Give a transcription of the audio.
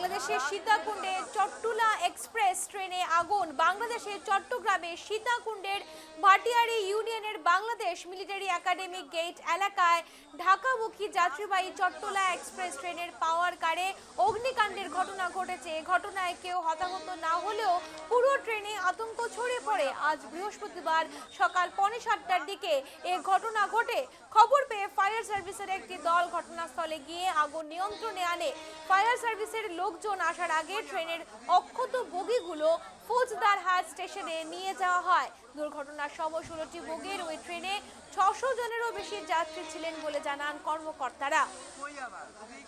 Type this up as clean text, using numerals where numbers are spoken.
বাংলাদেশের সীতাকুণ্ডে চট্টুলা এক্সপ্রেস ট্রেনে আগুন। বাংলাদেশের চট্টগ্রামে সীতাকুণ্ডের ভাটিয়ারি ইউনিয়নের বাংলাদেশ মিলিটারি একাডেমি গেট এলাকায় ঢাকামুখী যাত্রীবাহী চট্টুলা এক্সপ্রেস ট্রেনের পাওয়ার কারে অগ্নিকাণ্ডের ঘটনা ঘটেছে। ঘটনায় কেউ হতাহত না হলেও পুরো ট্রেনে আতঙ্ক ছড়িয়ে পড়ে। আজ বৃহস্পতিবার সকাল 7:45টার দিকে এ ঘটনা ঘটে। খবর পেয়ে ফায়ার সার্ভিসের একটি দল ঘটনাস্থলে গিয়ে আগুন নিয়ন্ত্রণে আনে। ফায়ার সার্ভিসের লোকজন আসার আগে ট্রেনের অক্ষত বগিগুলো ফৌজদারহাট স্টেশনে নিয়ে যাওয়া হয়। দুর্ঘটনার সময় 16টি বগির ওই ট্রেনে 600 জনেরও বেশি যাত্রী ছিলেন বলে জানান কর্মকর্তারা।